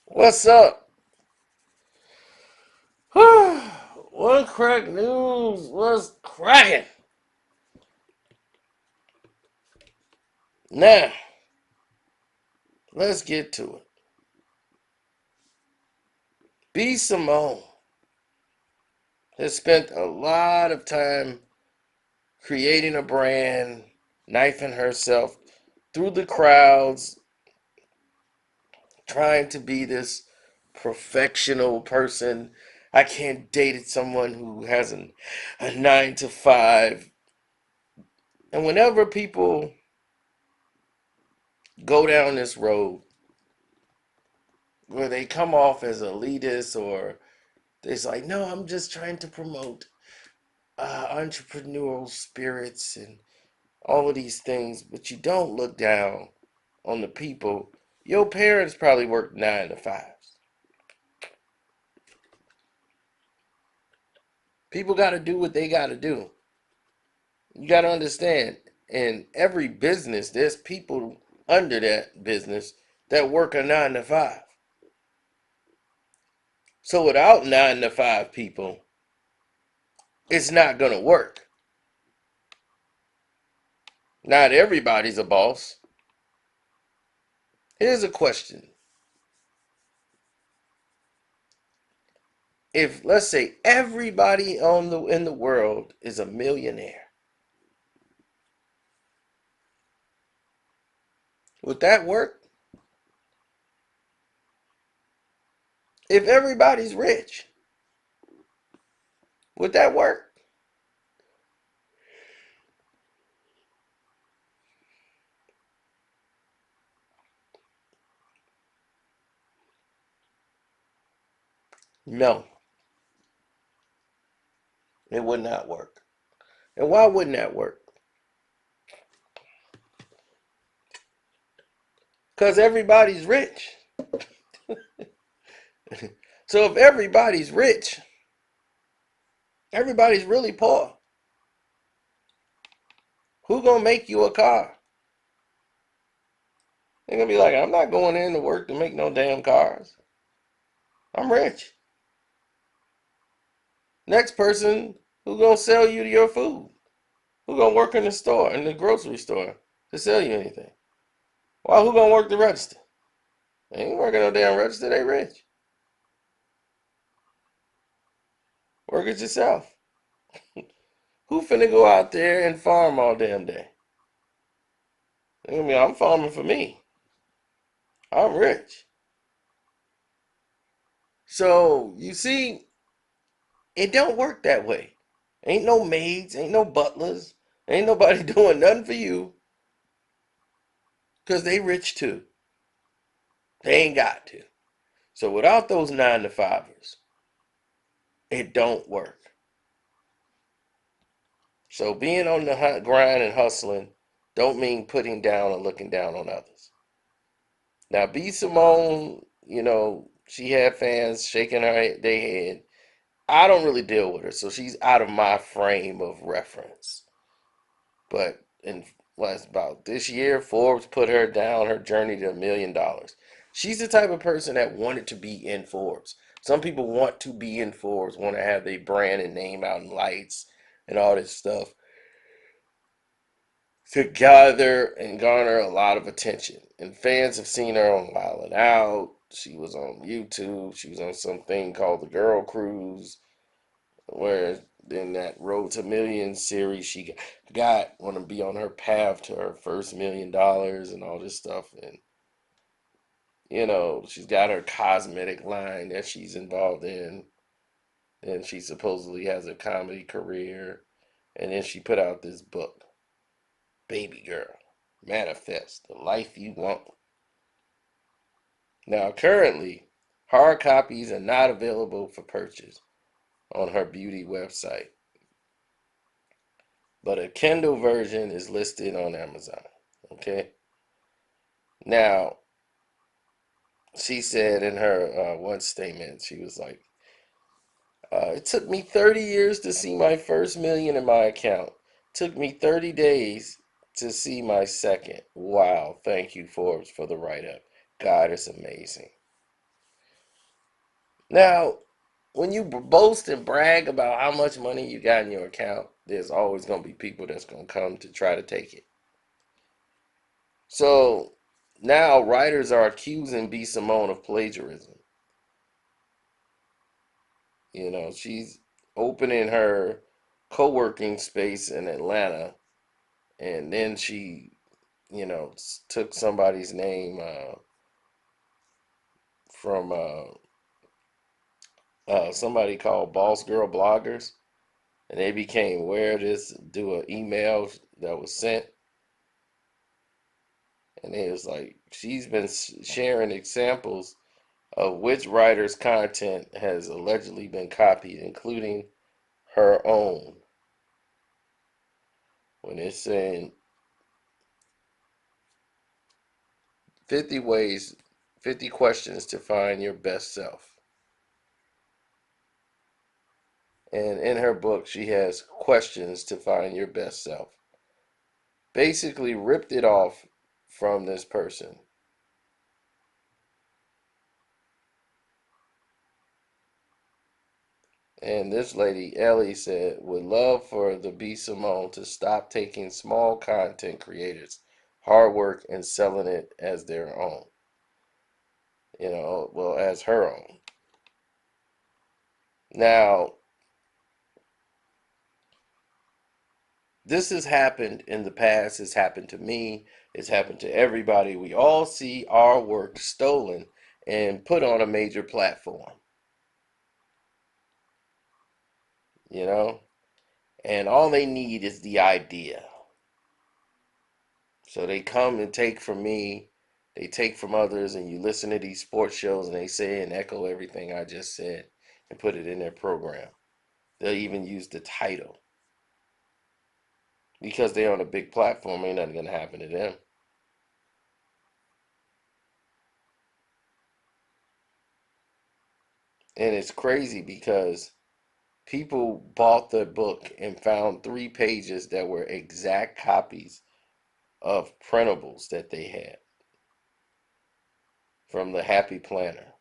What's up? What crack news? What's cracking? Now, let's get to it. Be Simone has spent a lot of time creating a brand, knifing herself through the crowds, trying to be this perfectional person. I can't date someone who has a 9 to 5. And whenever people go down this road where they come off as elitist or it's like, no, I'm just trying to promote entrepreneurial spirits and all of these things, but you don't look down on the people. Your parents probably worked 9 to 5s. People got to do what they got to do. You got to understand, in every business, there's people under that business that work a 9 to 5. So without 9 to 5 people, it's not going to work. Not everybody's a boss. Here's a question. If let's say everybody in the world is a millionaire, would that work? If everybody's rich, would that work? No, it would not work. And why wouldn't that work? Because everybody's rich. So if everybody's rich, everybody's really poor. Who gonna make you a car? They're gonna be like, I'm not going in to work to make no damn cars. I'm rich. Next person, who gonna sell you your food? Who gonna work in the store, in the grocery store, to sell you anything? Well, who gonna work the register? They ain't working no damn register. They rich. Work it yourself. Who finna go out there and farm all damn day? I mean, I'm farming for me. I'm rich. So you see, it don't work that way. Ain't no maids, ain't no butlers, ain't nobody doing nothing for you because they rich too. They ain't got to. So without those 9 to 5ers, it don't work. So being on the grind and hustling don't mean putting down or looking down on others. Now, B Simone, she had fans shaking their head. I don't really deal with her, so she's out of my frame of reference. But in last about this year, Forbes put her down her journey to $1 million. She's the type of person that wanted to be in Forbes. Some people want to be in Forbes, want to have their brand and name out in lights and all this stuff to gather and garner a lot of attention. And fans have seen her on Wild 'N Out. She was on YouTube. She was on something called the Girl Cruise, where in that Road to Millions series, she got want to be on her path to her first $1 million and all this stuff. And she's got her cosmetic line that she's involved in, and she supposedly has a comedy career. And then she put out this book, Baby Girl, Manifest the Life You Want. Now, currently, hard copies are not available for purchase on her beauty website, but a Kindle version is listed on Amazon. Okay. Now, she said in her one statement, she was like, it took me 30 years to see my first million in my account. It took me 30 days to see my second. Wow. Thank you, Forbes, for the write up. God is amazing. Now, when you boast and brag about how much money you got in your account, there's always going to be people that's going to come to try to take it. So now writers are accusing Be Simone of plagiarism. You know, she's opening her co-working space in Atlanta, and then she, took somebody's name from somebody called Boss Girl Bloggers, and they became aware of this do an email that was sent, and it was like she's been sharing examples of which writer's content has allegedly been copied, including her own. When it's saying 50 ways, 50 questions to find your best self. And in her book, she has questions to find your best self. Basically, ripped it off from this person. And this lady, Ellie, said, would love for the Be Simone to stop taking small content creators' hard work and selling it as their own. Well, as her own. Now, this has happened in the past. It's happened to me. It's happened to everybody. We all see our work stolen and put on a major platform, you know? And all they need is the idea. So they come and take from me, they take from others, and you listen to these sports shows and they say and echo everything I just said and put it in their program. They'll even use the title. Because they're on a big platform, ain't nothing gonna happen to them. And it's crazy because people bought the book and found 3 pages that were exact copies of printables that they had from the Happy Planner.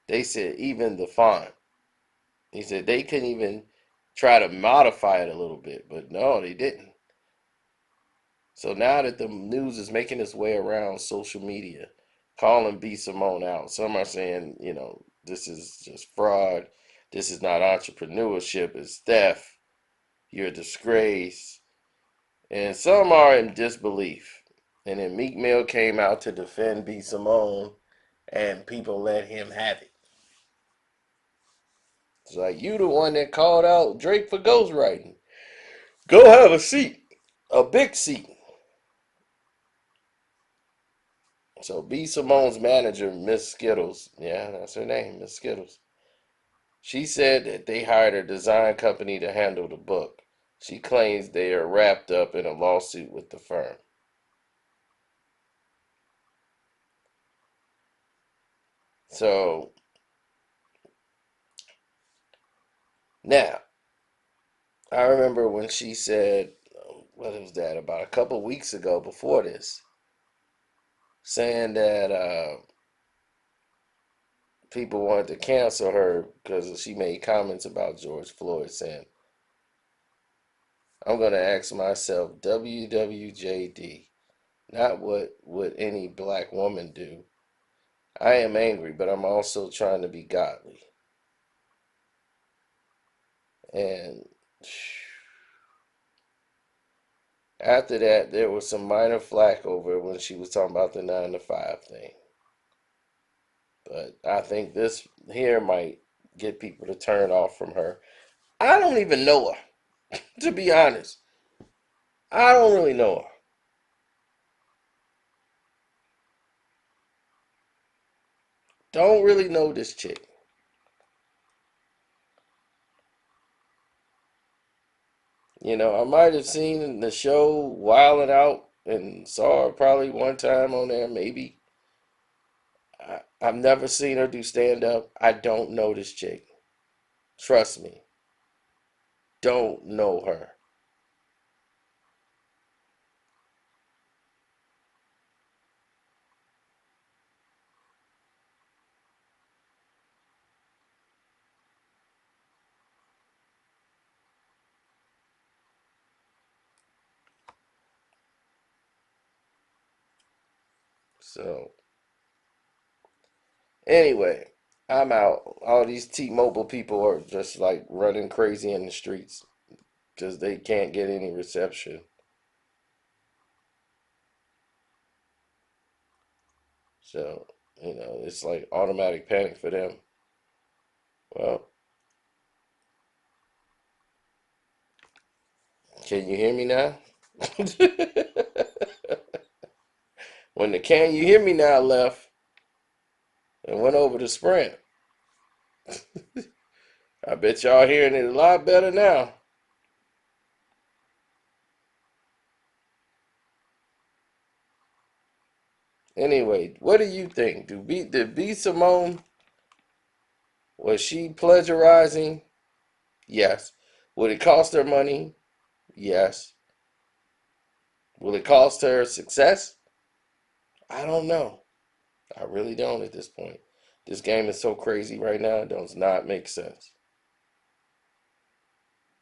They said even the font. He said they couldn't even try to modify it a little bit, but no, they didn't. So now that the news is making its way around social media, calling B Simone out, some are saying, this is just fraud. This is not entrepreneurship, it's theft. You're a disgrace. And some are in disbelief. And then Meek Mill came out to defend B Simone, and people let him have it. It's like, you the one that called out Drake for ghostwriting. Go have a seat, a big seat. So B Simone's manager, Miss Skittles, yeah, that's her name, Miss Skittles. She said that they hired a design company to handle the book. She claims they are wrapped up in a lawsuit with the firm. So now, I remember when she said, what was that, about a couple of weeks ago before this, saying that people wanted to cancel her because she made comments about George Floyd, saying, I'm going to ask myself, WWJD, not what would any black woman do. I am angry, but I'm also trying to be godly. And after that, there was some minor flack over it when she was talking about the 9 to 5 thing. But I think this here might get people to turn off from her. I don't even know her, to be honest. I don't really know her. Don't really know this chick. I might have seen the show Wild Out and saw her probably one time on there, maybe. I've never seen her do stand up. I don't know this chick. Trust me. Don't know her. So anyway, I'm out. All these T-Mobile people are just like running crazy in the streets because they can't get any reception. So, it's like automatic panic for them. Well, can you hear me now? When the can you hear me now left and went over to Sprint, I bet y'all hearing it a lot better now. Anyway, what do you think? Did B Simone, was she plagiarizing? Yes. Would it cost her money? Yes. Will it cost her success? I don't know. I really don't at this point. This game is so crazy right now, it does not make sense.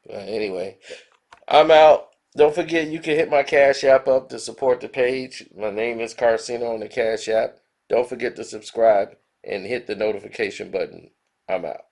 But anyway, I'm out. Don't forget you can hit my Cash App up to support the page. My name is Carcino on the Cash App. Don't forget to subscribe and hit the notification button. I'm out.